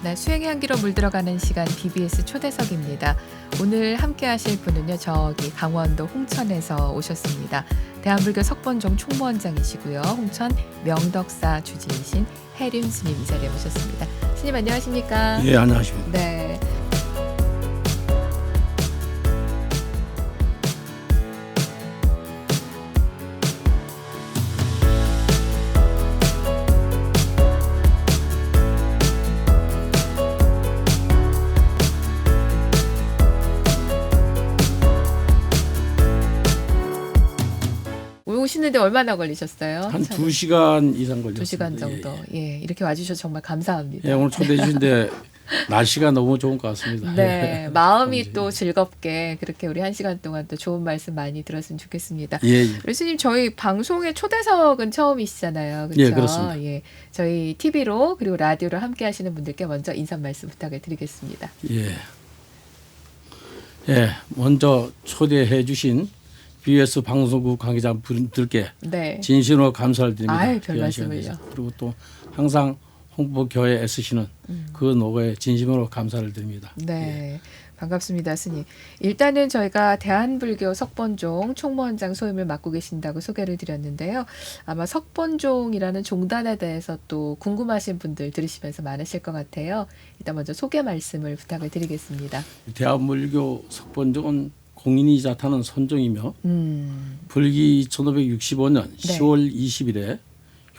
네, 수행의 향기로 물들어가는 시간 BBS 초대석입니다. 오늘 함께 하실 분은요. 저기 강원도 홍천에서 오셨습니다. 대한불교 석본종 총무원장이시고요. 홍천 명덕사 주지이신 해륜 스님 이 자리에 모셨습니다. 스님 안녕하십니까? 예, 안녕하십니까. 네. 오시는데 얼마나 걸리셨어요? 한 2시간 이상 걸렸습니다. 2시간 정도. 예, 이렇게 와주셔서 정말 감사합니다. 예, 오늘 초대해 주신데 날씨가 너무 좋은 것 같습니다. 네, 마음이 또 즐겁게 그렇게 우리 1시간 동안 또 좋은 말씀 많이 들었으면 좋겠습니다. 예, 우리 스님 저희 방송의 초대석은 처음이시잖아요. 그렇죠? 예, 그렇습니다. 예, 저희 TV로 그리고 라디오로 함께 하시는 분들께 먼저 인사 말씀 부탁을 드리겠습니다. 예. 예, 먼저 초대해 주신 BS 방송국 관계자분들께 네. 진심으로 감사를 드립니다. 아유, 별 귀한 말씀을요. 시간에서. 그리고 또 항상 홍보 교회에 애쓰시는 그 노고에 진심으로 감사를 드립니다. 네. 반갑습니다, 스님. 일단은 저희가 대한불교 석본종 총무원장 소임을 맡고 계신다고 소개를 드렸는데요. 아마 석본종이라는 종단에 대해서 또 궁금하신 분들 들으시면서 많으실 것 같아요. 일단 먼저 소개 말씀을 부탁을 드리겠습니다. 대한불교 석본종은 공인이 자타는 선종이며 불기 1565년 네. 10월 20일에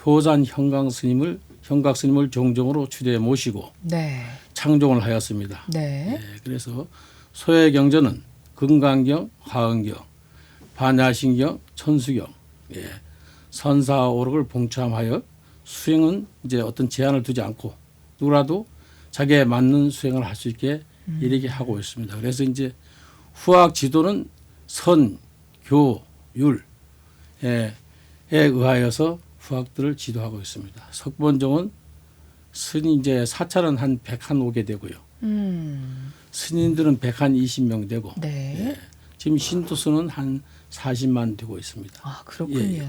효산 현각 스님을 종종으로 추대해 모시고 네. 창종을 하였습니다. 네. 예, 그래서 소의 경전은 금강경, 화엄경, 반야신경, 천수경, 예, 선사오록을 봉참하여 수행은 이제 어떤 제한을 두지 않고 누구라도 자기에 맞는 수행을 할 수 있게 이렇게 하고 있습니다. 그래서 이제 후학 지도는 선, 교, 율에 의하여서 후학들을 지도하고 있습니다. 석본종은 스님 이제 사찰은 한 100한 오게 되고요. 스님들은 100한 20명 되고 네. 예, 지금 신도수는 한 40만 되고 있습니다. 아, 그렇군요. 예.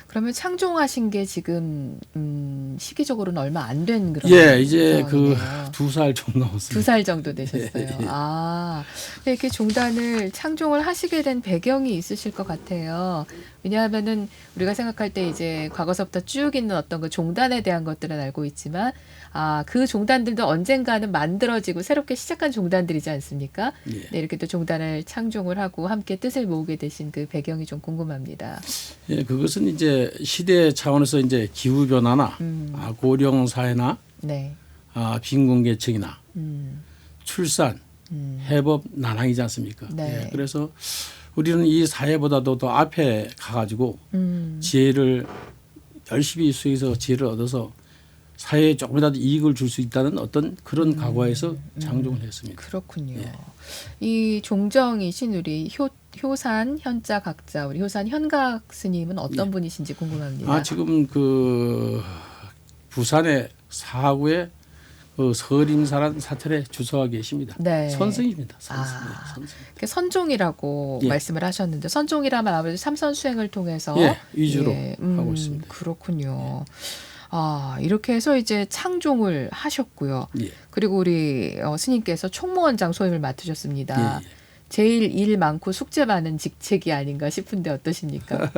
그러면 창종하신 게 지금 시기적으로는 얼마 안 된 그런 예, 이제 상황이네요. 2살 좀 넘었습니다. 2살 정도 되셨어요. 아, 근데 이렇게 종단을 창종을 하시게 된 배경이 있으실 것 같아요. 왜냐하면은 우리가 생각할 때 이제 과거서부터 쭉 있는 어떤 그 종단에 대한 것들은 알고 있지만, 아, 그 종단들도 언젠가는 만들어지고 새롭게 시작한 종단들이지 않습니까? 예. 네, 이렇게 또 종단을 창종을 하고 함께 뜻을 모으게 되신 그 배경이 좀 궁금합니다. 예, 그것은 이제 시대 차원에서 이제 기후 변화나 고령 사회나 네. 빈곤 계층이나 음, 출산, 해법 난항이지 않습니까? 네. 예, 그래서 우리는 이 사회보다도 더 앞에 가가지고 지혜를 열심히 수행해서 지혜를 얻어서 사회에 조금이라도 이익을 줄 수 있다는 어떤 그런 각오에서 창종을 했습니다. 그렇군요. 예. 이 종정이신 우리 효산 현자 각자 우리 효산 현각 스님은 어떤 분이신지 궁금합니다. 지금 그 부산의 사구에 그 서림사란 사찰에 주소하고 계십니다. 네. 선생입니다. 선생. 아. 선생. 이렇게 선종이라고 예. 말씀을 하셨는데 선종이라면 아무래도 삼선 수행을 통해서 예, 위주로 하고 있습니다. 그렇군요. 아, 이렇게 해서 이제 창종을 하셨고요. 예. 그리고 우리 스님께서 총무원장 소임을 맡으셨습니다. 예, 예. 제일 일 많고 숙제 많은 직책이 아닌가 싶은데 어떠십니까?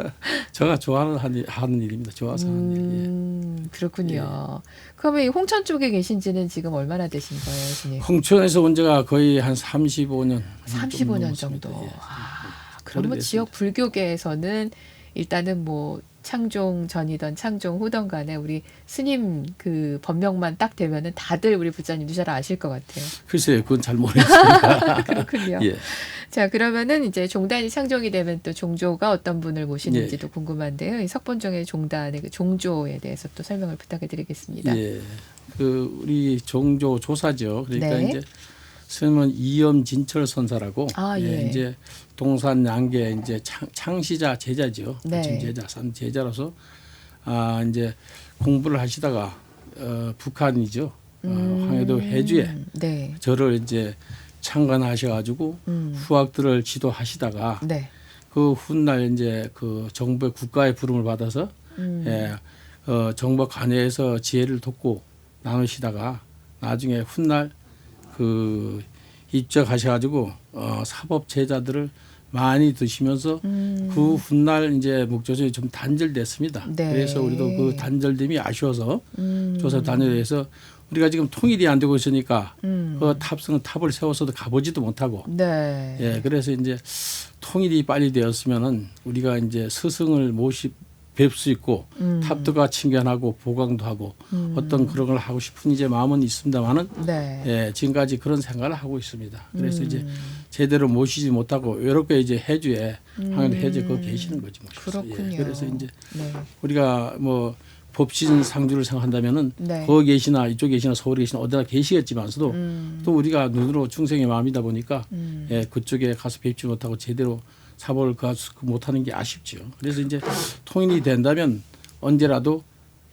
제가 좋아하는 하는 일입니다. 좋아서 하는 일. 그렇군요. 그러면 이 홍천 쪽에 계신 지는 지금 얼마나 되신 거예요, 스님? 홍천에서 온 지가 거의 한 35년. 35년 정도. 예. 그럼 뭐 오래됐습니다. 지역 불교계에서는 일단은 뭐 창종 전이던 창종 후던 간에 우리 스님 그 법명만 딱 되면은 다들 우리 부처님도 잘 아실 것 같아요. 글쎄요, 그건 잘 모르겠습니다. 그렇군요. 예. 자, 그러면은 이제 종단이 창종이 되면 또 종조가 어떤 분을 모시는지도 궁금한데요. 이 석본종의 종단의 그 종조에 대해서 또 설명을 부탁해 드리겠습니다. 예. 그 우리 종조 조사죠. 그러니까 네. 이제 스님은 이염진철 선사라고 예. 이제 동산 양계 이제 창시자 제자죠. 네. 지금 제자로서 이제 공부를 하시다가 북한이죠. 황해도 해주에 네. 저를 이제 창간하셔가지고 후학들을 지도하시다가 네. 그 훗날 이제 그 정부의 국가의 부름을 받아서 정부 관여에서 지혜를 돕고 나누시다가 나중에 훗날 그 입적하셔가지고 사법 제자들을 많이 드시면서 그 훗날 이제 목조선이 좀 단절됐습니다. 네. 그래서 우리도 그 단절됨이 아쉬워서 조사 단절돼서 우리가 지금 통일이 안 되고 있으니까 그 탑을 세워서도 가보지도 못하고 네. 예, 그래서 이제 통일이 빨리 되었으면은 우리가 이제 스승을 뵐 수 있고 탑도가 친견하고 보강도 하고 어떤 그런 걸 하고 싶은 이제 마음은 있습니다만은 네. 예, 지금까지 그런 생각을 하고 있습니다. 그래서 이제 제대로 모시지 못하고 외롭게 이제 해주에 하는 해주에 거기 계시는 거지 뭐. 그렇군요. 예, 그래서 이제 네. 우리가 뭐 법신 상주를 생각한다면은 네. 거기 계시나 이쪽에 계시나 서울에 계시나 어디나 계시겠지만서도 또 우리가 눈으로 중생의 마음이다 보니까 예, 그쪽에 가서 뵙지 못하고 제대로 사법을 못하는 게 아쉽죠. 그래서 이제 통일이 된다면 언제라도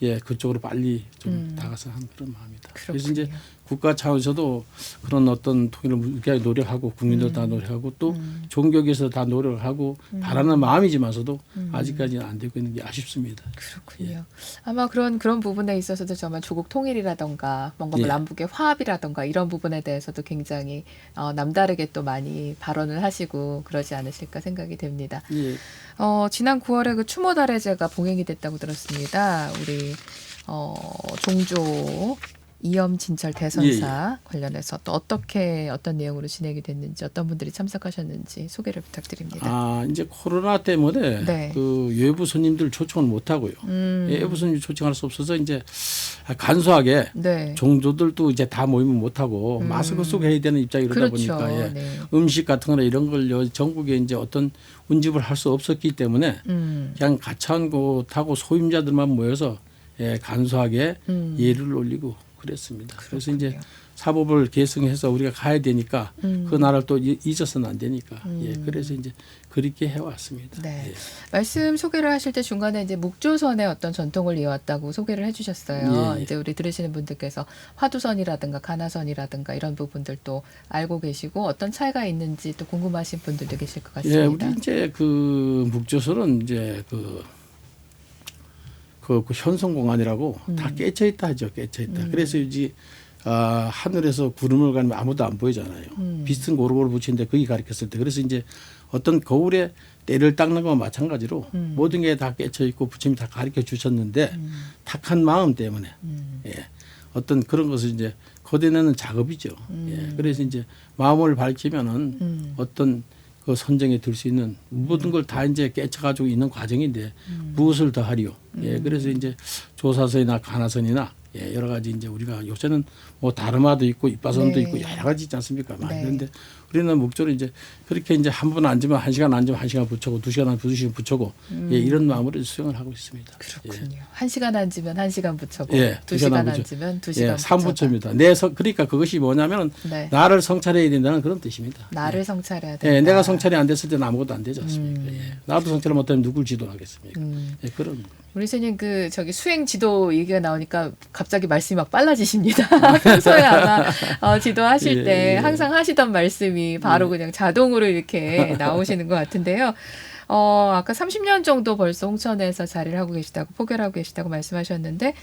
예, 그쪽으로 빨리 좀 다가서 하는 그런 마음이다. 그렇군요. 그래서 이제 국가 차원에서도 그런 어떤 통일을 무기하게 노력하고 국민들 다 노력하고 또 종교계에서 다 노력을 하고 바라는 마음이지만서도 아직까지는 안 되고 있는 게 아쉽습니다. 그렇군요. 예. 아마 그런 부분에 있어서도 정말 조국 통일이라던가 뭔가 뭐 예. 남북의 화합이라던가 이런 부분에 대해서도 굉장히 남다르게 또 많이 발언을 하시고 그러지 않으실까 생각이 됩니다. 예. 지난 9월에 그 추모달해제가 봉행이 됐다고 들었습니다. 우리 종조 이염진철 대선사 관련해서 또 어떤 내용으로 진행이 됐는지 어떤 분들이 참석하셨는지 소개를 부탁드립니다. 아, 이제 코로나 때문에 네. 그 외부 손님들 초청을 못 하고요. 외부 손님 초청할 수 없어서 이제 간소하게 네. 종조들도 이제 다 모이면 못 하고 마스크 쓰고 해야 되는 입장이다 그렇죠. 보니까 예. 네. 음식 같은 거나 이런 걸 전국에 이제 어떤 운집을 할 수 없었기 때문에 그냥 가차한 곳하고 소임자들만 모여서 예, 간소하게 예를 올리고 그랬습니다. 그래서 이제 사법을 계승해서 우리가 가야 되니까 그 나라를 또 잊어서는 안 되니까 예, 그래서 이제 그렇게 해왔습니다. 네. 예. 말씀 소개를 하실 때 중간에 이제 묵조선의 어떤 전통을 이어왔다고 소개를 해주셨어요. 예, 예. 이제 우리 들으시는 분들께서 화두선이라든가 가나선이라든가 이런 부분들도 알고 계시고 어떤 차이가 있는지 또 궁금하신 분들도 계실 것 같습니다. 예, 우리 이제 그 묵조선은 이제 그 현성공안이라고 다 깨쳐 있다 하죠. 깨쳐 있다. 그래서 이제 하늘에서 구름을 가면 아무도 안 보이잖아요. 비슷한 고루고루 붙이는데 거기 가르쳤을 때 그래서 이제 어떤 거울에 때를 닦는 것과 마찬가지로 모든 게 다 깨쳐 있고 부처님이 다 가르쳐 주셨는데 탁한 마음 때문에 예, 어떤 그런 것을 이제 거둬내는 작업이죠. 예, 그래서 이제 마음을 밝히면은 어떤 그 선정에 들 수 있는 모든 걸 다 이제 깨쳐가지고 있는 과정인데 무엇을 더 하리요? 예, 그래서 이제 조사선이나 가나선이나 예, 여러 가지 이제 우리가 요새는 뭐 다르마도 있고 입바선도 네. 있고 여러 가지 있지 않습니까? 많이 네. 그런데 우리는 목조를 이제 그렇게 이제 한 번 앉으면 1시간 앉으면 1시간 붙이고 2시간 앉으면 2시간 붙이고 예, 이런 마음으로 수행을 하고 있습니다. 그렇군요. 1시간 앉으면 1시간 붙여고 예, 2시간 앉으면 앉으면 2시간 예, 붙여고. 3부처입니다. 그러니까 그것이 뭐냐면은 네. 나를 성찰해야 된다는 그런 뜻입니다. 나를 성찰해야 된다. 예, 내가 성찰이 안 됐을 때는 아무것도 안 되지 않습니까? 예. 나도 성찰을 못하면 누굴 지도하겠습니까? 예, 그런. 우리 스님 저기 수행 지도 얘기가 나오니까 갑자기 말씀이 막 빨라지십니다. 평소에 아마 지도하실 예, 때 예. 항상 하시던 말씀이 바로 그냥 자동으로 이렇게 나오시는 것 같은데요. 아까 30년 정도 벌써 홍천에서 자리를 하고 계시다고 포교를 하고 계시다고 말씀하셨는데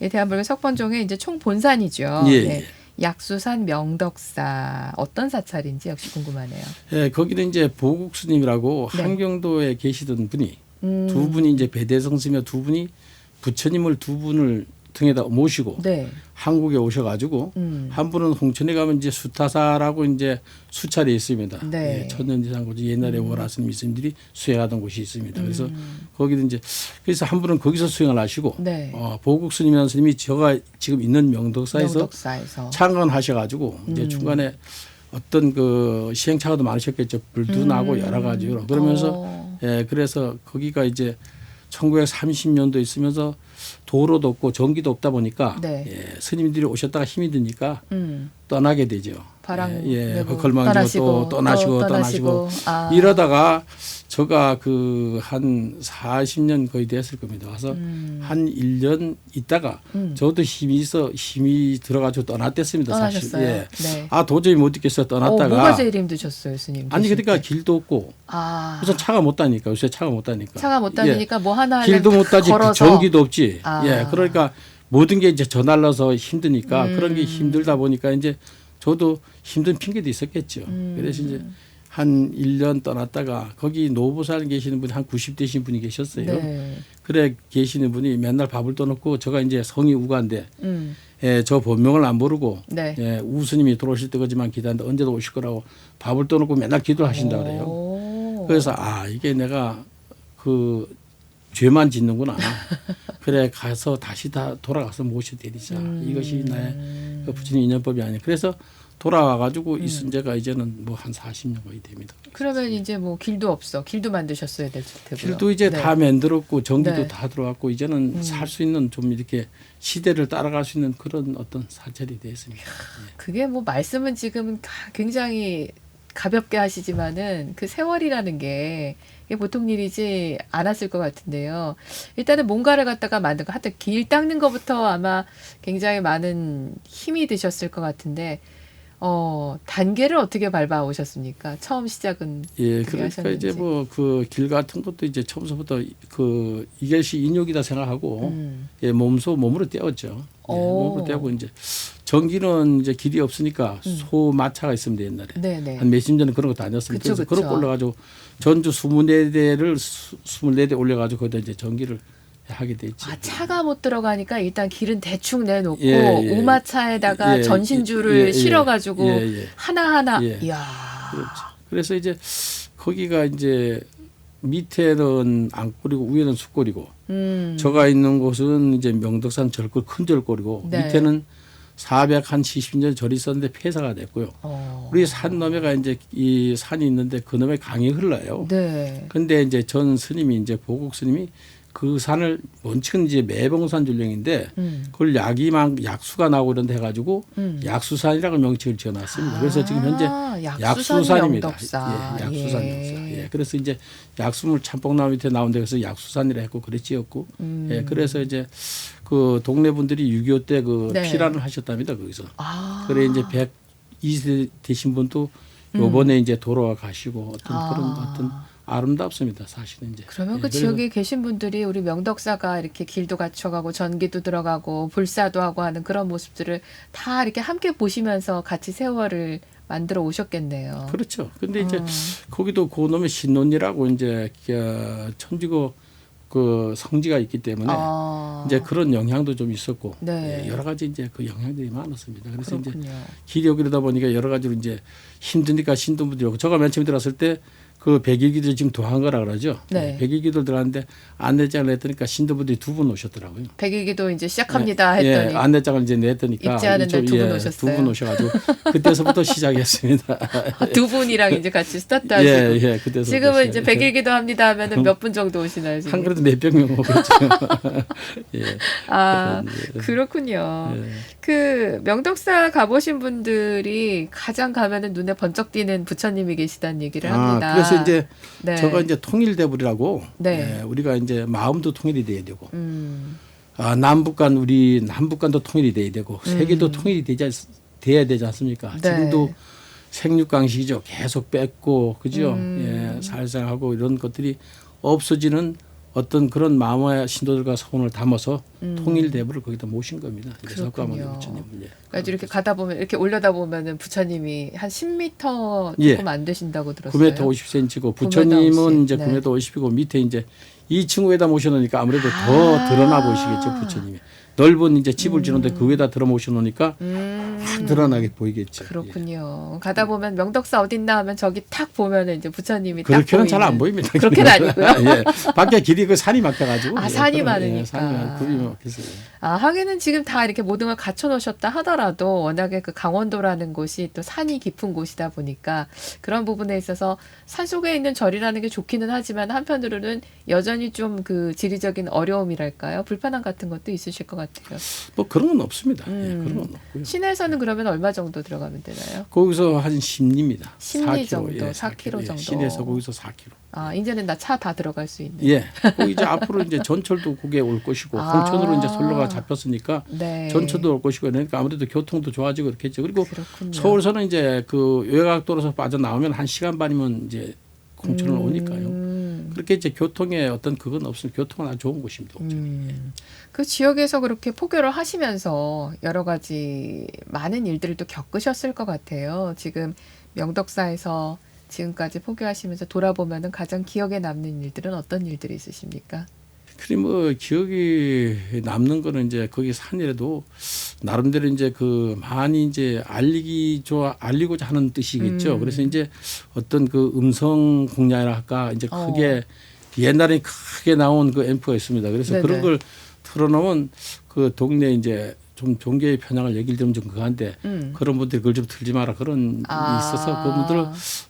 대한불교 석번종의 이제 총 본산이죠. 예, 네. 예. 약수산 명덕사 어떤 사찰인지 역시 궁금하네요. 예, 거기는 이제 보국 스님이라고 네. 한경도에 계시던 분이 두 분이 이제 배대성 스님과 두 분이 부처님을 두 분을 등에다 모시고 네. 한국에 오셔가지고 한 분은 홍천에 가면 이제 수타사라고 이제 수찰이 있습니다. 네. 예, 천년지상고지 옛날에 월화스님 스님들이 수행하던 곳이 있습니다. 그래서 거기도 이제 그래서 한 분은 거기서 수행을 하시고 네. 보국 스님이라는 스님이 제가 지금 있는 명덕사에서 명덕사에서 창건하셔가지고 이제 중간에 어떤 그 시행착오도 많으셨겠죠. 불도 나고 여러 가지로 그러면서 예, 그래서 거기가 이제 1930년도 있으면서 도로도 없고 전기도 없다 보니까 네. 예, 스님들이 오셨다가 힘이 드니까 음. 떠나게 되죠. 바람 예, 내고 걸망지고 또 떠나시고 이러다가 제가 그 한 40년 거의 됐을 겁니다. 와서 한 1년 있다가 저도 힘이 들어가지고 떠났댔습니다. 사실. 떠나셨어요. 예. 네. 도저히 못 있겠어 떠났다가. 뭐가 제일 힘드셨어요, 스님? 아니 계실 그러니까 때? 길도 없고 우선 차가 못 다니까 요새 차가 못 다니까. 차가 못 다니니까 뭐 하나 길도 못 다지 걸어서 전기도 없지. 아. 예, 그러니까 모든 게 이제 저날라서 힘드니까 음. 그런 게 힘들다 보니까 이제 저도 힘든 핑계도 있었겠죠. 그래서 이제 한 1년 떠났다가 거기 노부산 계시는 분이 한 90 되신 분이 계셨어요. 네. 그래 계시는 분이 맨날 밥을 떠놓고 제가 이제 성이 우가인데 음. 예, 저 본명을 안 모르고 네. 예, 우스님이 들어오실 때까지만 기다렸는데 언제도 오실 거라고 밥을 떠놓고 맨날 기도를 하신다 그래요. 오. 그래서 아 이게 내가 그 죄만 짓는구나. 그래 가서 다시 다 돌아가서 모셔드리자. 이것이 나의 그 부처님 인연법이 아니야. 그래서 돌아와가지고 있은 제가 이제는 뭐 한 40년 거의 됩니다. 그러면 이제 뭐 길도 없어. 길도 만드셨어야 될 테고요. 길도 이제 네. 다 만들었고 전기도 네. 다 들어왔고 이제는 살 수 있는 좀 이렇게 시대를 따라갈 수 있는 그런 어떤 사찰이 되었습니다. 그게 뭐 말씀은 지금 굉장히 가볍게 하시지만은 그 세월이라는 게 이게 보통 일이지 않았을 것 같은데요. 일단은 뭔가를 갖다가 만든 거, 하여튼 길 닦는 것부터 아마 굉장히 많은 힘이 드셨을 것 같은데, 단계를 어떻게 밟아 오셨습니까? 처음 시작은 예, 어떻게 그러니까 하셨는지. 이제 뭐 그 길 같은 것도 이제 처음부터 그 이것이 인욕이다 생각하고 예, 몸으로 떼었죠. 예, 오. 몸으로 떼고 이제 전기는 이제 길이 없으니까 소마차가 있습니다 옛날에. 네네. 한 몇십 년에 그런 거 다녔습니다. 그쵸, 그래서 그쵸. 그렇게 올라가지고 전주 24대를 24대 올려가지고 거기다 이제 전기를 하게 돼 있죠. 아, 차가 못 들어가니까 일단 길은 대충 내놓고 예, 예. 우마차에다가 예, 전신줄을 예, 예. 실어가지고 예, 예. 하나하나. 예. 이야. 그렇죠. 그래서 이제 거기가 이제 밑에는 안골이고 위에는 숫골이고 저가 있는 곳은 이제 명덕산 절골 큰 절골이고 네. 밑에는 470년 절이 있었는데 폐사가 됐고요. 우리 산 너머가 이제 이 산이 있는데 그 너머에 강이 흘러요. 네. 근데 이제 전 스님이 이제 보국 스님이 그 산을 원칙은 이제 매봉산 줄령인데 그걸 약수가 나오고 이런 데 해가지고 약수산이라고 명칭을 지어놨습니다. 그래서 지금 현재 약수산입니다. 명덕사. 예, 약수산 역사. 예, 그래서 이제 약수물 참뽕나무 밑에 나온 데서 약수산이라 했고 그래 지었고 예, 그래서 이제 그 동네 분들이 6.25 때 그 네. 피란을 하셨답니다 거기서. 아. 그래 이제 102세 되신 분도 요번에 이제 돌아와 가시고 그런 어떤 아름답습니다 사실은 이제. 그러면 예, 그 그래서 지역에 계신 분들이 우리 명덕사가 이렇게 길도 갖춰가고 전기도 들어가고 불사도 하고 하는 그런 모습들을 다 이렇게 함께 보시면서 같이 세월을 만들어 오셨겠네요. 그렇죠. 근데 이제 거기도 그놈의 신론이라고 이제 천지고 그 성지가 있기 때문에 이제 그런 영향도 좀 있었고 네. 예, 여러 가지 이제 그 영향들이 많았습니다. 그래서 그렇군요. 이제 길이 오기다 보니까 여러 가지로 이제 힘드니까 신도분들이 오고 제가 맨 처음에 들어갔을 때 그 백일기도 지금 도한 거라 그러죠. 네. 백일기도 들어갔는데 안내장을 했더니까 신도분들이 2분 오셨더라고요. 백일기도 이제 시작합니다 예, 했더니 안내장을 이제 냈더니까 입지하는 날 2분 오셨어요. 2분 오셔가지고 그때서부터 시작했습니다. 두 분이랑 이제 같이 스타트 하시고 예, 그때서 지금은 이제 백일기도 합니다 하면은 몇 분 정도 오시나요? 지금? 한 그릇에 몇백 명 오겠죠. 예. 아, 그렇군요. 예. 그 명덕사 가보신 분들이 가장 가면은 눈에 번쩍 띄는 부처님이 계시다는 얘기를 합니다. 그래서 이제 네. 저거 이제 통일대불이라고 네. 예, 우리가 이제 마음도 통일이 돼야 되고 우리 남북간도 통일이 돼야 되고 세계도 통일이 돼야 되지 않습니까? 네. 지금도 생육강식이죠. 계속 뺏고 그죠? 예, 살생하고 이런 것들이 없어지는 어떤 그런 마음의 신도들과 소원을 담아서 통일대부를 거기다 모신 겁니다. 그렇군요. 부처님. 예. 그러니까 이렇게 가다 보면 이렇게 올려다 보면은 부처님이 한 10m 예. 조금 안 되신다고 들었어요. 9m 50cm고 9m 부처님은 50. 이제 네. 9m 50이고 밑에 이제 2층 위에다 모셔놓으니까 아무래도 더 드러나 보이시겠죠 부처님이. 넓은 이제 집을 지는데 그 위에다 들어 모셔놓으니까 확 드러나게 보이겠죠. 그렇군요. 가다 보면 명덕사 어딨나 하면 저기 탁 보면은 이제 부처님이 딱 그렇게는 보이는. 잘 안 보입니다. 그렇게는 아니고요. 예. 밖에 길이 그 산이 막혀가지고. 아, 산이 그럼, 많으니까. 산이 많 굽이 막혀서. 아, 하기는 지금 다 이렇게 모든 걸 갖춰 놓으셨다 하더라도 워낙에 그 강원도라는 곳이 또 산이 깊은 곳이다 보니까 그런 부분에 있어서 산속에 있는 절이라는 게 좋기는 하지만 한편으로는 여전히 좀 그 지리적인 어려움이랄까요? 불편함 같은 것도 있으실 것 같아요. 뭐 그런 건 없습니다. 예, 그런 건 없고요. 시내에서는 그러면 얼마 정도 들어가면 되나요? 거기서 한 10리입니다. 10리 정도, 예, 4km 정도. 시내에서 거기서 4km. 아, 이제는 나 차 다 들어갈 수 있는. 예. 거기 이제 앞으로 이제 전철도 거기에 올 것이고 홍천으로 이제 선로가 잡혔으니까 네. 전철도 올 것이고 그러니까 아무래도 교통도 좋아지고 그렇겠죠. 그리고 그렇군요. 서울서는 이제 그 외곽도로서 빠져나오면 1시간 반이면 이제 홍천을 오니까요. 그렇게 이제 교통에 어떤 그건 없으면 교통은 아주 좋은 곳입니다. 그 지역에서 그렇게 포교를 하시면서 여러 가지 많은 일들을 또 겪으셨을 것 같아요. 지금 명덕사에서 지금까지 포교하시면서 돌아보면은 가장 기억에 남는 일들은 어떤 일들이 있으십니까? 그리 뭐 기억이 남는 거는 이제 거기 산이라도 나름대로 이제 그 많이 이제 알리고자 하는 뜻이겠죠. 그래서 이제 어떤 그 음성 공략이라 할까 이제 크게 옛날에 크게 나온 그 앰프가 있습니다. 그래서 네네. 그런 걸 틀어놓으면 그 동네 이제 좀 종교의 편향을 얘기를 들으면 좀 그한데 그런 분들이 그걸 좀 틀지 마라 그런 일이 있어서 그분들을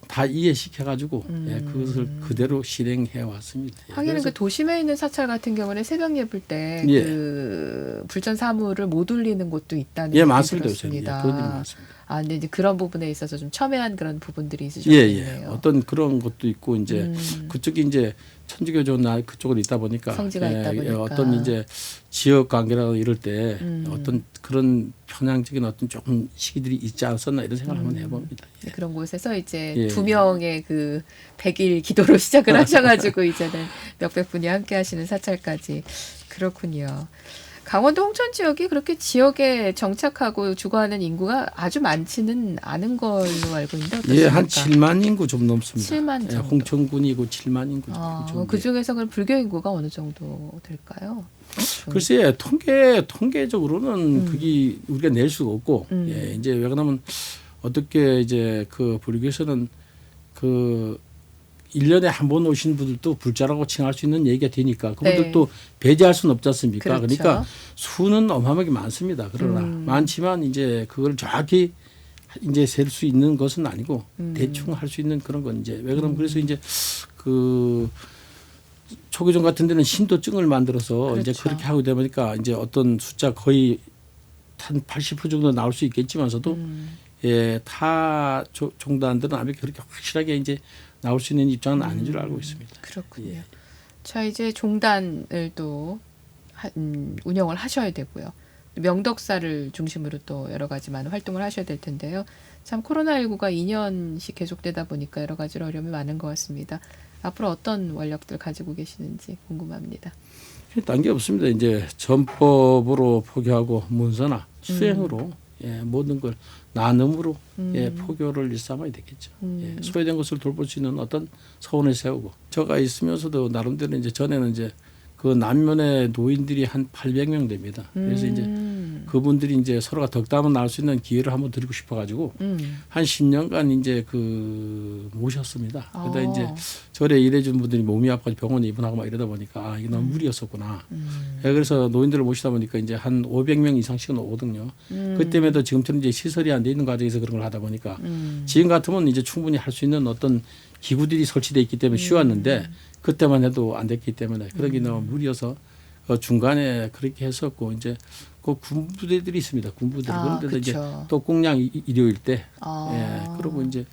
다 이해시켜가지고 예, 그것을 그대로 실행해 왔습니다. 예, 하기는 그래서 그 도심에 있는 사찰 같은 경우는 새벽 예불 때 예. 그 불전 사물을 못 울리는 곳도 있다는 예, 얘기 많습니다. 들었습니다. 예, 그런 일이 많습니다. 아, 근데 이제 그런 부분에 있어서 좀 첨예한 그런 부분들이 예, 있으셨겠네요. 예. 어떤 그런 것도 있고 이제 그쪽이 이제 천주교조 그쪽으로 있다 보니까 성지가 있다 보니까. 어떤 이제 지역 관계라고 이럴 때 어떤 그런 편향적인 어떤 조금 시기들이 있지 않았었나 이런 생각을 한번 해봅니다. 예. 네, 그런 곳에서 이제 예. 2명의 그 100일 기도로 시작을 하셔가지고 이제는 몇백 분이 함께 하시는 사찰까지. 그렇군요. 강원도 홍천 지역이 그렇게 지역에 정착하고 주거하는 인구가 아주 많지는 않은 걸로 알고 있는데 어떻습니까? 예, 한 7만 인구 좀 넘습니다. 7만 예, 정도. 홍천군이고 7만 인구 정도. 그 중에서 그럼 불교 인구가 어느 정도 될까요? 글쎄 통계적으로는 그게 우리가 낼 수가 없고 예, 이제 왜 그러냐면 어떻게 이제 그 불교에서는 그 1년에 한 번 오신 분들도 불자라고 칭할 수 있는 얘기가 되니까 그분들도 배제할 수는 없지 않습니까? 그렇죠. 그러니까 수는 어마어마하게 많습니다. 그러나 많지만 이제 그걸 정확히 이제 셀 수 있는 것은 아니고 대충 할 수 있는 그런 건 이제 왜 그러면 그래서 이제 그 초교종 같은 데는 신도증을 만들어서 이제 그렇죠. 그렇게 하고 되다 보니까 이제 어떤 숫자 거의 한 80% 정도 나올 수 있겠지만서도 예, 타 종단들은 아직 그렇게 확실하게 이제 나올 수 있는 입장은 아닌 줄 알고 있습니다. 그렇군요. 예. 자, 이제 종단을 또 운영을 하셔야 되고요. 명덕사를 중심으로 또 여러 가지 많은 활동을 하셔야 될 텐데요. 참 코로나19가 2년씩 계속되다 보니까 여러 가지로 어려움이 많은 것 같습니다. 앞으로 어떤 원력들 가지고 계시는지 궁금합니다. 딴 게 없습니다. 이제 전법으로 포교하고 문서나 수행으로 예, 모든 걸 나눔으로 예, 포교를 일삼아야 되겠죠. 예, 소외된 것을 돌볼 수 있는 어떤 서원을 세우고 저가 있으면서도 나름대로 이제 전에는 이제 그 남면의 노인들이 한 800명 됩니다. 그래서 이제 그분들이 이제 서로가 덕담을 나눌 수 있는 기회를 한번 드리고 싶어가지고 한 10년간 이제 그 모셨습니다. 그러다 이제 절에 일해준 분들이 몸이 아파서 병원에 입원하고 막 이러다 보니까 아, 이게 너무 무리였었구나. 예, 그래서 노인들을 모시다 보니까 이제 한 500명 이상씩은 오거든요. 그때에도 지금처럼 이제 시설이 안 돼 있는 과정에서 그런 걸 하다 보니까 지금 같으면 이제 충분히 할 수 있는 어떤 기구들이 설치돼 있기 때문에 쉬웠는데 그때만 해도 안 됐기 때문에 그러기 너무 무리여서 중간에 그렇게 했었고 이제 그 군부대들이 있습니다. 군부대 그런데도 이제 또 공양 일요일 때 예, 그러고 이제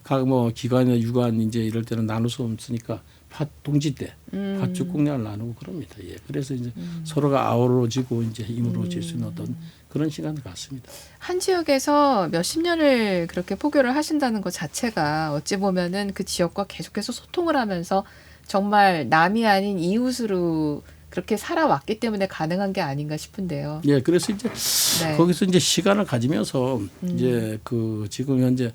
각 뭐 기관이나 유관 이제 이럴 때는 나눌 수 없으니까 동지 때 팥죽 공양을 나누고 그럽니다. 예, 그래서 이제 서로가 아우러지고 이제 힘으로질 수 있는 어떤 그런 시간을 갖습니다. 한 지역에서 몇십 년을 그렇게 포교를 하신다는 것 자체가 어찌 보면은 그 지역과 계속해서 소통을 하면서 정말 남이 아닌 이웃으로 그렇게 살아왔기 때문에 가능한 게 아닌가 싶은데요. 예, 그래서 이제 네. 거기서 이제 시간을 가지면서 이제 그 지금 현재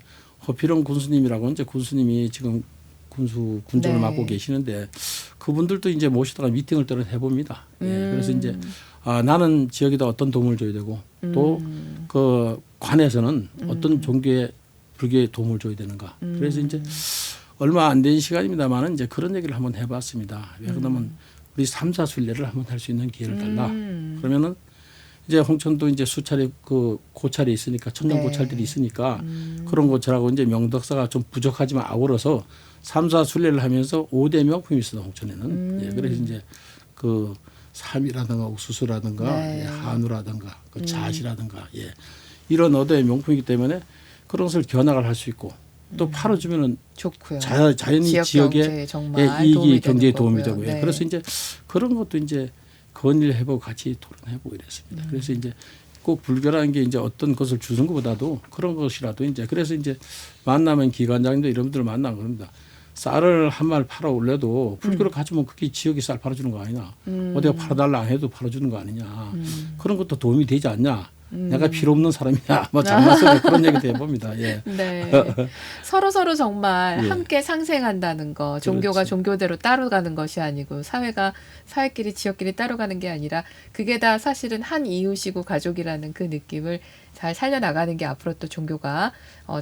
허필영 군수님이라고 이제 군수님이 지금 군정을 네. 맡고 계시는데 그분들도 이제 모시다가 미팅을 때로 해봅니다. 예, 그래서 이제 아, 나는 지역에다 어떤 도움을 줘야 되고 또 그 관에서는 어떤 종교에 불교에 도움을 줘야 되는가. 그래서 이제 얼마 안 된 시간입니다만은 이제 그런 얘기를 한번 해봤습니다. 왜 그러면 우리 삼사순례를 한번 할 수 있는 기회를 달라. 그러면은 이제 홍천도 이제 수차례 그 고찰이 있으니까 천년 네. 고찰들이 있으니까 그런 고찰하고 이제 명덕사가 좀 부족하지만 아우러서 삼사순례를 하면서 5대 명품이 있어요 홍천에는. 예, 그래서 이제 그 삼이라든가 옥수수라든가 네. 예, 한우라든가 그 잣이라든가 예, 이런 5대 명품이기 때문에 그런 것을 견학을 할 수 있고 또 팔아주면은 좋고요. 자연히 지역 지역에 경제에 정말 이익이 도움이 경제에 되는 도움이 거고요. 되고요. 네. 그래서 이제 그런 것도 이제 건의해보고 같이 토론해보고 이랬습니다. 그래서 이제 꼭 불교라는 게 이제 어떤 것을 주는 것보다도 그런 것이라도 이제 그래서 이제 만나면 기관장님도 이런 분들을 만나는 겁니다. 쌀을 한 말 팔아 올려도 불교를 가지면 그게 지역이 쌀 팔아주는 거 아니냐. 어디가 팔아달라 안 해도 팔아주는 거 아니냐. 그런 것도 도움이 되지 않냐. 내가 필요 없는 사람이냐. 뭐 장난스러운 그런 얘기도 해봅니다. 예. 네. 서로 정말 예. 함께 상생한다는 거. 종교가 그렇지. 종교대로 따로 가는 것이 아니고 사회가 사회끼리 지역끼리 따로 가는 게 아니라 그게 다 사실은 한 이웃이고 가족이라는 그 느낌을 잘 살려나가는 게 앞으로 또 종교가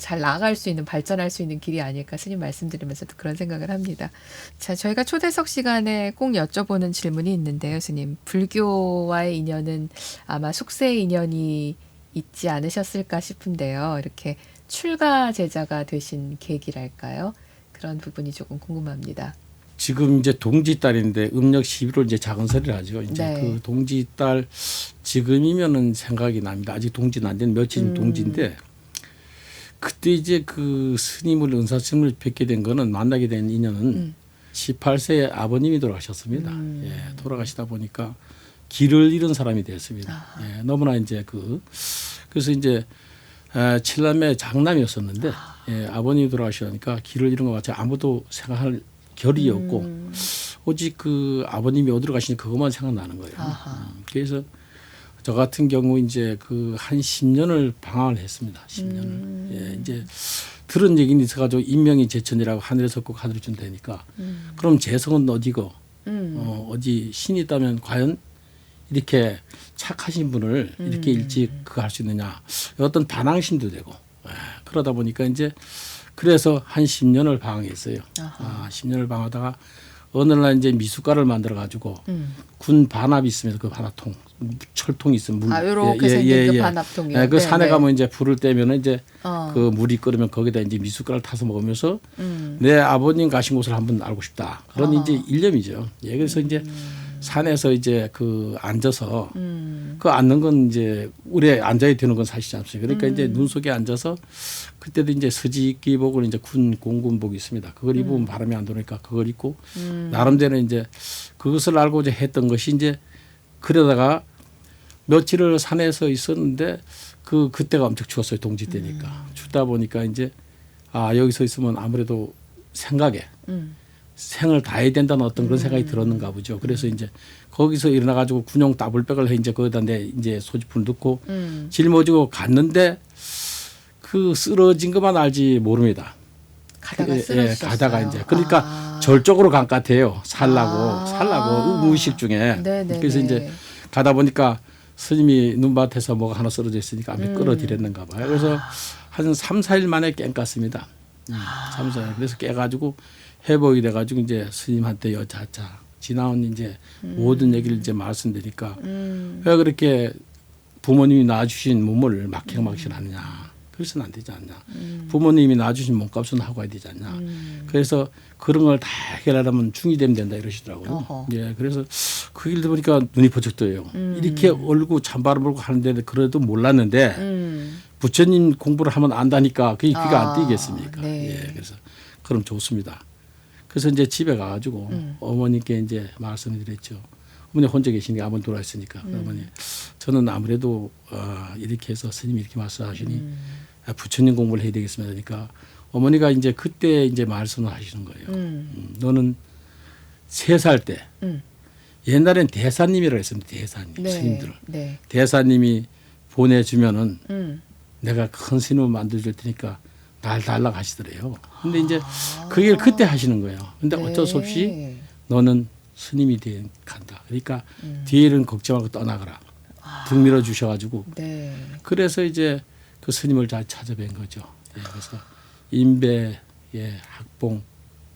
잘 나아갈 수 있는 발전할 수 있는 길이 아닐까 스님 말씀드리면서도 그런 생각을 합니다. 자, 저희가 초대석 시간에 꼭 여쭤보는 질문이 있는데요, 스님. 불교와의 인연은 아마 숙세 인연이 있지 않으셨을까 싶은데요. 이렇게 출가 제자가 되신 계기랄까요? 그런 부분이 조금 궁금합니다. 지금 이제 동지달인데 음력 11월 이제 작은설이라 하죠. 이제 네. 그 동지달 지금이면은 생각이 납니다. 아직 동지는 안 된 며칠 동지인데 그때 이제 그 스님을 은사스님을 뵙게 된 거는 만나게 된 인연은 18세에 아버님이 돌아가셨습니다. 예, 돌아가시다 보니까 길을 잃은 사람이 됐습니다. 예, 너무나 이제 그래서 이제 칠남매 장남이었었는데 예, 아버님이 돌아가시니까 길을 잃은 것 같이 아무도 생각할 결이 없고 오직 그 아버님이 어디로 가시니 그것만 생각나는 거예요. 그래서 저 같은 경우 이제 그 한 10년을 방황을 했습니다. 10년을. 예, 이제 들은 얘기는 있어가지고 인명이 제천이라고 하늘에서 꼭 하늘을 준다니까. 그럼 재성은 어디고 어디 신이 있다면 과연 이렇게 착하신 분을 이렇게 일찍 그 할 수 있느냐. 어떤 반항심도 되고. 예, 그러다 보니까 이제 그래서 한 10년을 방황했어요. 10년을 방황하다가 어느 날 이제 미숫가루를 만들어 가지고 군 반합이 있으면 그 반합통 철통이 있으면 물 요렇게 생긴 그 반합통이요. 예, 그 네, 산에 네. 가면 이제 불을 떼면은 이제 그 물이 끓으면 거기다 이제 미숫가루를 타서 먹으면서 내 아버님 가신 곳을 한번 알고 싶다. 그런 이제 일념이죠. 예, 그래서 이제 산에서 이제 그 앉아서 그 앉는 건 이제 우리에 앉아야 되는 건 사실이지 않습니까? 그러니까 이제 눈 속에 앉아서 그때도 이제 서지기복을 이제 군 공군복이 있습니다. 그걸 입으면 바람이 안 들어오니까 그걸 입고 나름대로 이제 그것을 알고자 했던 것이 이제 그러다가 며칠을 산에서 있었는데 그때가 엄청 추웠어요. 동지 때니까 춥다 보니까 이제 여기서 있으면 아무래도 생각에 생을 다해야 된다는 어떤 그런 생각이 들었는가 보죠. 그래서 이제 거기서 일어나 가지고 군용 따블백을 해 이제 거기다 내 이제 소지품을 넣고 짊어지고 갔는데 그 쓰러진 것만 알지 모릅니다. 가다가 예, 쓰러지셨어요. 가다가 이제 그러니까 절 쪽으로 간 것 같아요. 살라고 무의식 중에. 네네네. 그래서 이제 가다 보니까 스님이 눈밭에서 뭐가 하나 쓰러져 있으니까 앞에 끌어들였는가 봐요. 그래서 한 3, 4일 만에 깬 깠습니다. 3, 4일. 그래서 깨가지고 회복이 돼가지고 이제 스님한테 여차차 지나온 이제 모든 얘기를 이제 말씀드리니까 왜 그렇게 부모님이 낳아주신 몸을 막행막신하느냐. 그래서는 안 되지 않냐. 부모님이 낳아주신 몸값은 하고 가야 되지 않냐. 그래서 그런 걸 다 해결하려면 중이 되면 된다 이러시더라고요. 예, 그래서 그 일 들으니까 눈이 번쩍 떠요. 이렇게 얼고 찬바람 불고 하는데 그래도 몰랐는데 부처님 공부를 하면 안다니까 그게 귀가 안 띄겠습니까. 네. 예, 그래서 그럼 좋습니다. 그래서 이제 집에 가가지고 어머니께 이제 말씀을 드렸죠. 어머니 혼자 계시니까 아버님 돌아있으니까 어머니 저는 아무래도 이렇게 해서 스님이 이렇게 말씀하시니 부처님 공부를 해야 되겠습니다. 그러니까 어머니가 이제 그때 이제 말씀을 하시는 거예요. 너는 3살 때 옛날엔 대사님이라고 했습니다. 대사님 네. 스님들을 네. 대사님이 보내주면은 내가 큰 스님을 만들어줄 테니까 날 달라 가시더래요. 근데 이제 그 얘기를 그때 하시는 거예요. 근데 어쩔 수 없이 너는 스님이 간다. 그러니까 뒤에는 걱정 말고 떠나거라. 등 밀어 주셔가지고 네. 그래서 이제 그 스님을 잘 찾아뵌 거죠. 예, 그래서 인배, 예, 학봉,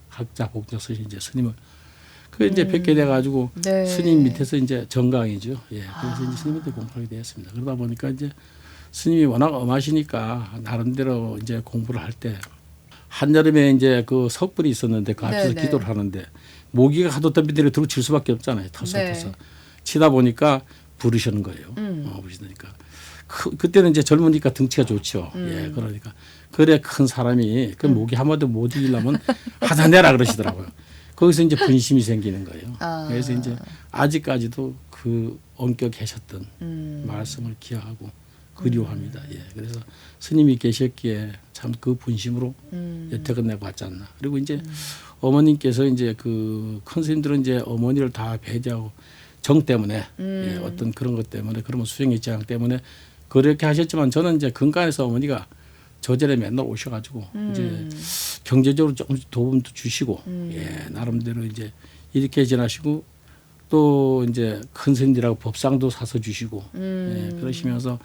학자, 복자서 이제 스님을 그 이제 뵙게 돼가지고 네. 스님 밑에서 이제 정강이죠. 예, 그래서 이제 스님한테 공부하게 되었습니다. 그러다 보니까 이제 스님이 워낙 엄하시니까 나름대로 이제 공부를 할 때 한여름에 이제 그 석불이 있었는데 그 앞에서 네네. 기도를 하는데 모기가 하도 덤비들이 들어 칠 수밖에 없잖아요. 터서 네. 치다 보니까 부르시는 거예요. 부르시니까 그때는 이제 젊으니까 등치가 좋죠. 예, 그러니까 그래 큰 사람이 그 모기 한 마디 못 이기려면 하다 내라 그러시더라고요. 거기서 이제 분심이 생기는 거예요. 그래서 이제 아직까지도 그 엄격하셨던 말씀을 기억하고 그리워합니다. 예, 그래서 스님이 계셨기에 참 그 분심으로 여태껏 내가 왔지 않나. 그리고 이제 어머님께서 이제 그 큰 스님들은 이제 어머니를 다 배제하고 정 때문에 예, 어떤 그런 것 때문에 그러면 수행의 지향 때문에 그렇게 하셨지만 저는 이제 근간에서 어머니가 저절에 맨날 오셔가지고 이제 경제적으로 조금 도움도 주시고 예, 나름대로 이제 이렇게 지나시고 또 이제 큰 스님들하고 법상도 사서 주시고 예, 그러시면서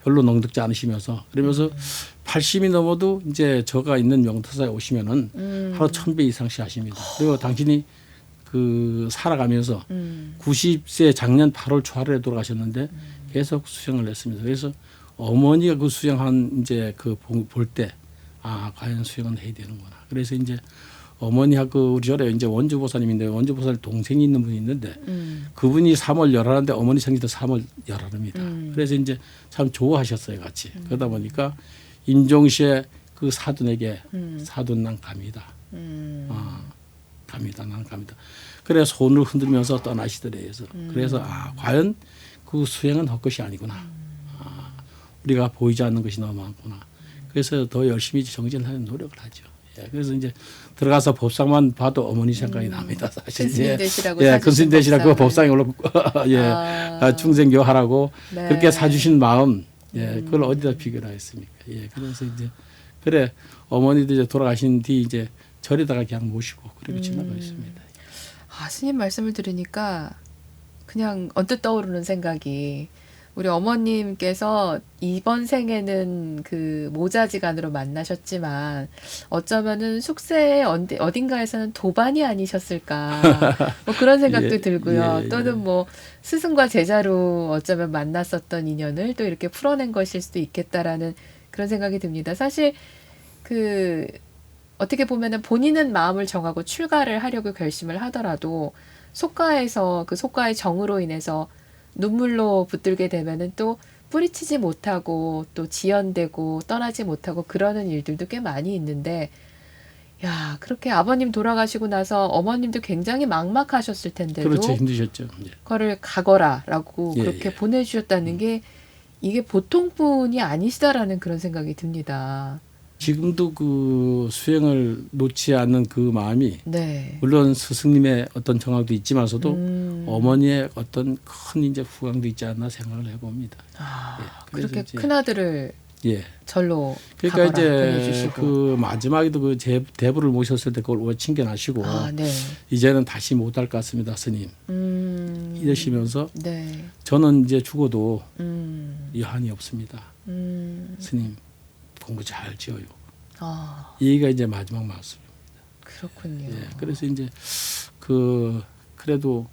별로 넉넉지 않으시면서 그러면서 80이 넘어도 이제 저가 있는 명타사에 오시면은 하루 1000배 이상씩 하십니다. 그리고 당신이 그 살아가면서 90세 작년 8월 초하루에 돌아가셨는데 계속 수행을 했습니다. 그래서 어머니가 그 수행한 이제 그 볼 때 아 과연 수행은 해야 되는구나. 그래서 이제 어머니하고 우리 절에 이제 원주보사님인데 원주보사님 동생이 있는 분이 있는데 그분이 3월 열하는데 어머니 생일도 3월 열하입니다. 그래서 이제 참 좋아하셨어요 같이. 그러다 보니까 인종시에 그 사돈에게 사돈 난 갑니다. 갑니다. 나는 갑니다. 그래 손을 흔들면서 떠나시더래요. 그래서 아 과연 그 수행은 헛것이 아니구나. 아, 우리가 보이지 않는 것이 너무 많구나. 그래서 더 열심히 정진하는 노력을 하죠. 예, 그래서 이제 들어가서 법상만 봐도 어머니 생각이 납니다. 사실 큰스님 되시라고 예, 큰스님 되시라고 법상에 올라 예, 충생교하라고 네. 그렇게 사주신 마음 예, 그걸 어디다 비교를 하겠습니까? 예, 그래서 이제 그래 어머니도 이제 돌아가신 뒤 이제 절에다가 그냥 모시고 그렇게 지나고 있습니다. 아, 스님 말씀을 들으니까 그냥 언뜻 떠오르는 생각이 우리 어머님께서 이번 생에는 그 모자지간으로 만나셨지만 어쩌면은 숙세의 어딘가에서는 도반이 아니셨을까 뭐 그런 생각도 예, 들고요. 예, 또는 뭐 스승과 제자로 어쩌면 만났었던 인연을 또 이렇게 풀어낸 것일 수도 있겠다라는 그런 생각이 듭니다. 사실 그 어떻게 보면은 본인은 마음을 정하고 출가를 하려고 결심을 하더라도 속가에서 그 속가의 정으로 인해서 눈물로 붙들게 되면은 또 뿌리치지 못하고 또 지연되고 떠나지 못하고 그러는 일들도 꽤 많이 있는데 야 그렇게 아버님 돌아가시고 나서 어머님도 굉장히 막막하셨을 텐데도 그렇죠. 힘드셨죠. 예. 그거를 가거라라고 예, 그렇게 예. 보내주셨다는 게 이게 보통 분이 아니시다라는 그런 생각이 듭니다. 지금도 그 수행을 놓지 않는 그 마음이 네. 물론 스승님의 어떤 정황도 있지만서도 어머니의 어떤 큰 이제 후광도 있지 않나 생각을 해봅니다. 아, 예, 그래서 그렇게 이제- 큰 아들을 예. 절로 그러니까 가거라 이제 보내주시고. 그 마지막에도 그 대부를 모셨을 때 그걸 챙겨나시고 아, 네. 이제는 다시 못할 것 같습니다, 스님. 이러시면서 네. 저는 이제 죽어도 음, 여한이 없습니다. 스님 공부 잘 지어요. 아, 이 얘기가 이제 마지막 말씀입니다. 그렇군요. 예, 그래서 이제 그 그래도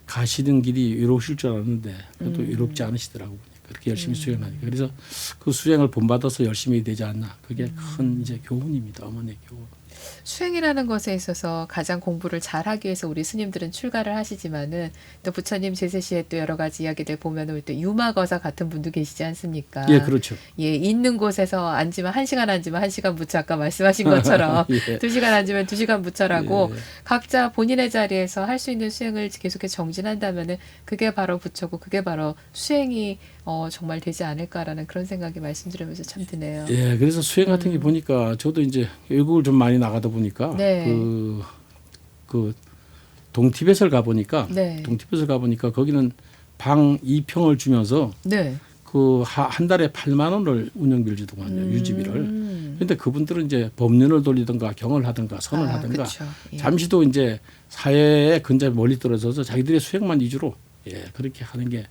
가시는 길이 외로우실 줄 알았는데 그래도 외롭지 않으시더라고요. 그렇게 열심히 수행하니까. 그래서 그 수행을 본받아서 열심히 되지 않나. 그게 큰 이제 교훈입니다. 어머니의 교훈. 수행이라는 것에 있어서 가장 공부를 잘하기 위해서 우리 스님들은 출가를 하시지만은 또 부처님 제세시에 또 여러 가지 이야기들 보면은 또 유마거사 같은 분도 계시지 않습니까? 예, 그렇죠. 예, 있는 곳에서 앉으면 1시간 앉으면 1시간 부처 아까 말씀하신 것처럼 예. 2시간 앉으면 2시간 부처라고 예. 각자 본인의 자리에서 할 수 있는 수행을 계속해서 정진한다면은 그게 바로 부처고 그게 바로 수행이 정말 되지 않을까라는 그런 생각이 말씀드리면서 참 드네요. 예, 그래서 수행 같은 게 보니까 저도 이제 외국을 좀 많이 나가다 보니까 네. 그 동티벳을 가 보니까 네. 동티벳을 가 보니까 거기는 방 2평을 주면서 네. 그 한 달에 8만 원을 운영비를 주더군요. 유지비를. 그런데 그분들은 이제 법륜을 돌리든가 경을 하든가 선을 아, 하든가 그쵸. 예. 잠시도 이제 사회에 근접히 멀리 떨어져서 자기들의 수행만 위주로 예, 그렇게 하는 게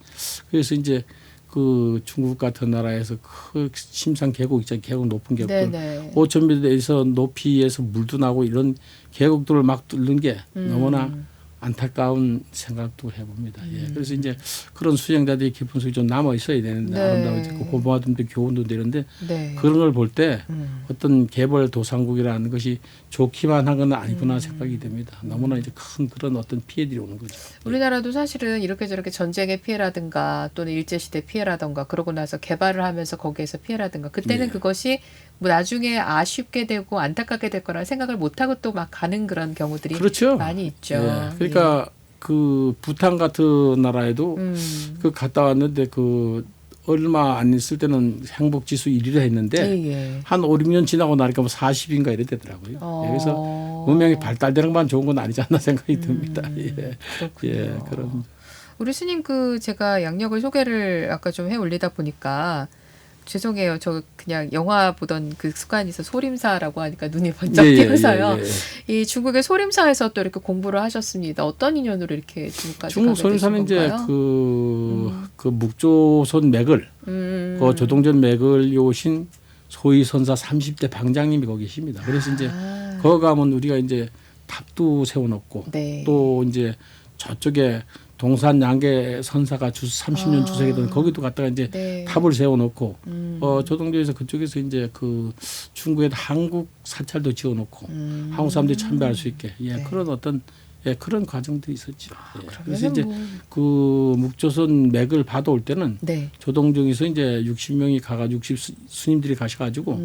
그래서 이제 그 중국 같은 나라에서 그 심산 계곡 있잖아요. 계곡 높은 계곡들 네네. 5,000m에서 높이에서 물도 나고 이런 계곡들을 막 뚫는 게 너무나 안타까운 생각도 해봅니다. 예. 그래서 이제 그런 수행자들이 깊은 속에 좀 남아 있어야 되는데 네. 아름다운 고마움도 교훈도 되는데 네. 그런 걸 볼 때 음. 어떤 개발 도상국이라는 것이 좋기만 한 건 아니구나 생각이 됩니다. 너무나 이제 큰 그런 어떤 피해들이 오는 거죠. 우리나라도 사실은 이렇게 저렇게 전쟁의 피해라든가 또는 일제시대 피해라든가 그러고 나서 개발을 하면서 거기에서 피해라든가 그때는 네. 그것이 뭐 나중에 아쉽게 되고 안타깝게 될 거라 생각을 못하고 또 막 가는 그런 경우들이 그렇죠. 많이 있죠. 예. 그러니까 그 부탄 같은 나라에도 예. 그 갔다 왔는데 그 얼마 안 있을 때는 행복 지수 1위를 했는데 예, 예. 한 5, 6년 지나고 나니까 뭐 40인가 이래 되더라고요. 그래서 문명이 발달되는 것만 좋은 건 아니지 않나 생각이 듭니다. 예. 그렇군요. 예, 그런 우리 스님 그 제가 양력을 소개를 아까 좀 해 올리다 보니까 죄송해요. 저 그냥 영화 보던 그 습관이 있어 소림사라고 하니까 눈이 번쩍 띄어서요. 이 중국의 소림사에서 또 이렇게 공부를 하셨습니다. 어떤 인연으로 이렇게 중국까지 중국 가게 되신 소림사는 이제 건가요? 그 묵조선 맥을 그 조동전 맥을 요신 소위 선사 30대 방장님이 거기 계십니다. 그래서 이제 거기 가면 우리가 이제 탑도 세워놓고 네. 또 이제 저쪽에 동산 양계 선사가 30년 주석이던 거기도 갔다가 이제 네. 탑을 세워놓고 조동조에서 그쪽에서 이제 그 중국에 한국 사찰도 지어놓고 한국 사람들이 참배할 수 있게 네. 그런 어떤 그런 과정들이 있었죠. 그래서 그러면은 이제 뭐, 그 묵조선 맥을 받아올 때는 네. 조동종에서 이제 60명이 가가지고 60 스님들이 가셔가지고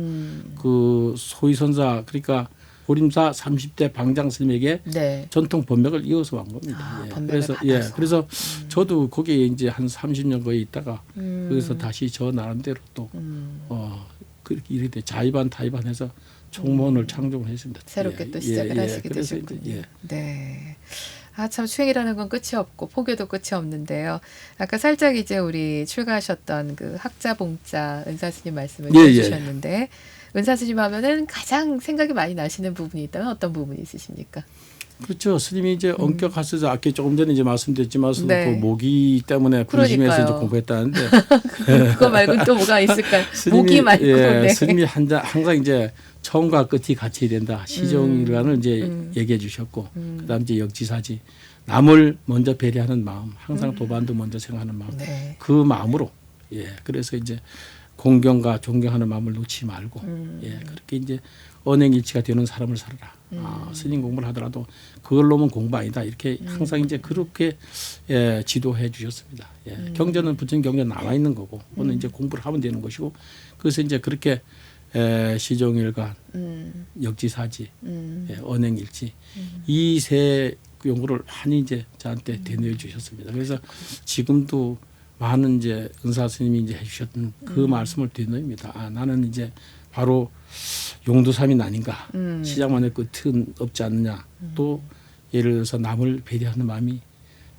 그 소위 선사 그러니까 보림사 30대 방장 스님에게 네. 전통 법맥을 이어서 온 겁니다. 법맥을 그래서 받아서. 그래서 저도 거기에 이제 한 30년 거의 있다가 거기서 다시 저 나름대로 또 그렇게 이렇게 자의반 타의반해서 총무원을 창종을 했습니다. 새롭게 또 시작을 하시게 그래서 되셨군요. 이제, 네. 아, 참 수행이라는 건 끝이 없고 포교도 끝이 없는데요. 아까 살짝 이제 우리 출가하셨던 그 학자봉자 은사스님 말씀을 해주셨는데 은사스님 하면은 가장 생각이 많이 나시는 부분이 있다면 어떤 부분이 있으십니까? 그렇죠. 스님이 이제 엄격하셔서 아까 조금 전에 이제 말씀드렸지만 네. 그 모기 때문에 군심에서 이제 공부했다는데 그거 말고 또 뭐가 있을까요? 스님이, 모기 말고. 네. 스님이 항상 이제 처음과 끝이 같이 된다. 시종일관을 이제 얘기해 주셨고 그다음 이제 역지사지 남을 먼저 배려하는 마음, 항상 도반도 먼저 생각하는 마음, 네. 그 마음으로 그래서 이제 공경과 존경하는 마음을 놓지 말고 그렇게 이제 언행일치가 되는 사람을 살아라. 스님 공부를 하더라도 그걸로만 공부 아니다. 이렇게 항상 이제 그렇게 지도해 주셨습니다. 경전은 부처님 경전 남아 있는 거고, 오늘 이제 공부를 하면 되는 것이고, 그래서 이제 그렇게 시종일관, 역지사지, 언행일치 이 세 용어를 많이 이제 저한테 대뇌해 주셨습니다. 그래서 지금도 많은 이제 은사 스님이 이제 해주셨던 그 말씀을 되뇌입니다. 나는 이제 바로 용두삼인 아닌가. 시작만의 끝은 없지 않느냐. 또 예를 들어서 남을 배려하는 마음이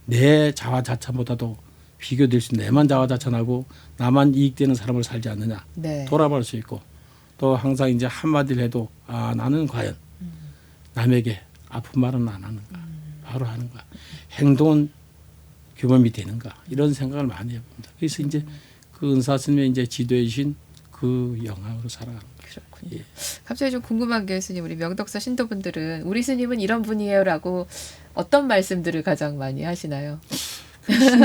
내 자화자찬보다도 비교될 수 있는 내만 자화자찬하고 나만 이익되는 사람을 살지 않느냐. 네. 돌아볼 수 있고 또 항상 이제 한마디를 해도 나는 과연 남에게 아픈 말은 안 하는가. 바로 하는가. 행동은 규범이 되는가. 이런 생각을 많이 해봅니다. 그래서 이제 그 은사 스님의 이제 지도해 주신 그 영향으로 살아가는 거죠. 그렇군요. 갑자기 좀 궁금한 게 스님, 우리 명덕사 신도분들은 우리 스님은 이런 분이에요라고 어떤 말씀들을 가장 많이 하시나요?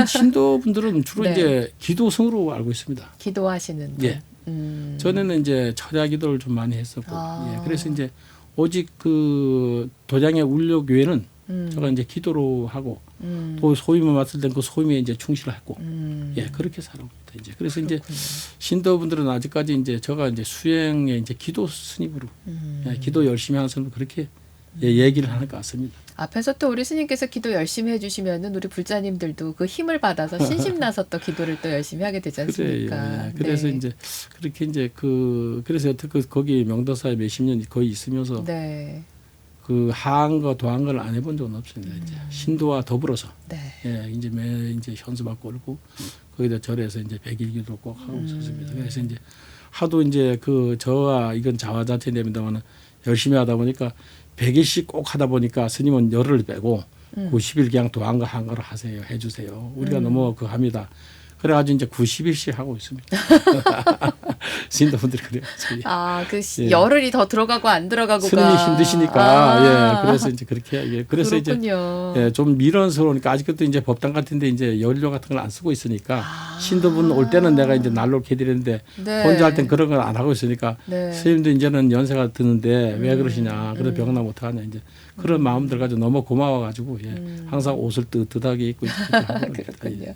신도분들은 주로 네. 이제 기도성으로 알고 있습니다. 기도하시는 분. 예. 전에는 이제 철야 기도를 좀 많이 했었고, 그래서 이제 오직 그 도장의 울력 외에는 제가 이제 기도로 하고 또 소임을 맡을 땐 그 소임에 이제 충실했고, 그렇게 살아옵니다. 이제 그래서 그렇군요. 이제 신도분들은 아직까지 이제 제가 이제 수행에 이제 기도 스님으로 기도 열심히 하는 사람 그렇게 얘기를 하는 것 같습니다. 앞에서 또 우리 스님께서 기도 열심히 해주시면은 우리 불자님들도 그 힘을 받아서 신심나서 또 기도를 또 열심히 하게 되지 않습니까? 그래서 네. 이제 그렇게 이제 그래서 여태껏 거기 명도사에 몇십 년 거의 있으면서 네. 그 하한거 도한거를 안 해본 적은 없습니다. 이제 신도와 더불어서 네. 이제 매 이제 현수받고 오고 거기다 절에서 이제 백일기도 꼭 하고 있었습니다. 그래서 이제 하도 이제 그 저와 이건 자화자찬됩니다만 열심히 하다 보니까 100일씩 꼭 하다 보니까 스님은 열흘 빼고 90일 그냥 도한거 한거를 하세요. 해주세요. 우리가 너무 그 합니다. 그래가지고 이제 90일씩 하고 있습니다. 신도분들이 그래요. 그 열흘이 더 들어가고 안 들어가고가 스님이 힘드시니까 그래서 이제 그렇게 그래서 그렇군요. 이제 좀 미련스러우니까 아직도 이제 법당 같은데 이제 연료 같은 걸 안 쓰고 있으니까 신도분 올 때는 내가 이제 날로 이렇게 드리는데 네. 혼자 할 땐 그런 걸 안 하고 있으니까 네. 스님도 이제는 연세가 드는데 왜 그러시냐. 그래서 병나 못 하냐 이제 그런 마음들 가지고 너무 고마워가지고 항상 옷을 뜨뜻하게 입고 이렇게 하고 그렇군요.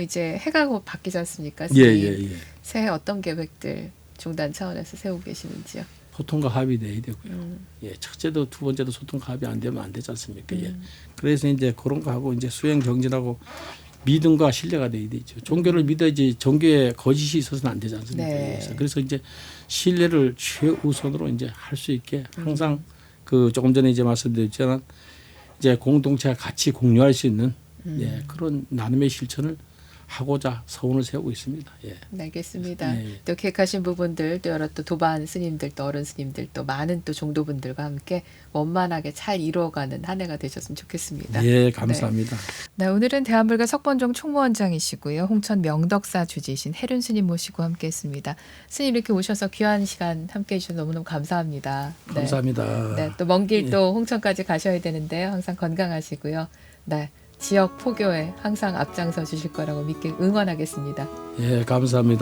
이제 해가 곧 바뀌지 않습니까? 예. 새해 어떤 계획들 중단 차원에서 세우고 계시는지요? 소통과 합의돼야 되고요. 첫째도 두 번째도 소통과 합의 안 되면 안 되지 않습니까? 그래서 이제 그런 거 하고 이제 수행 정진하고 믿음과 신뢰가 돼야 되죠. 종교를 믿어야지 종교에 거짓이 있어서는 안 되지 않습니까? 네. 그래서 이제 신뢰를 최우선으로 이제 할 수 있게 항상 그 조금 전에 이제 말씀드렸지만 이제 공동체가 같이 공유할 수 있는 예, 그런 나눔의 실천을 하고자 서운을 세우고 있습니다. 예. 네, 알겠습니다. 예. 또 계획하신 부분들 또 여러 또 도반 스님들 또 어른 스님들 또 많은 또 종도분들과 함께 원만하게 잘 이루어가는 한 해가 되셨으면 좋겠습니다. 예, 감사합니다. 네, 오늘은 대한불교 석본종 총무원장이시고요. 홍천 명덕사 주지신 해륜 스님 모시고 함께했습니다. 스님 이렇게 오셔서 귀한 시간 함께해 주셔서 너무너무 감사합니다. 네. 감사합니다. 네, 또 먼 길 또 홍천까지 가셔야 되는데요. 항상 건강하시고요. 네, 지역 포교에 항상 앞장서 주실 거라고 믿게 응원하겠습니다. 예, 감사합니다.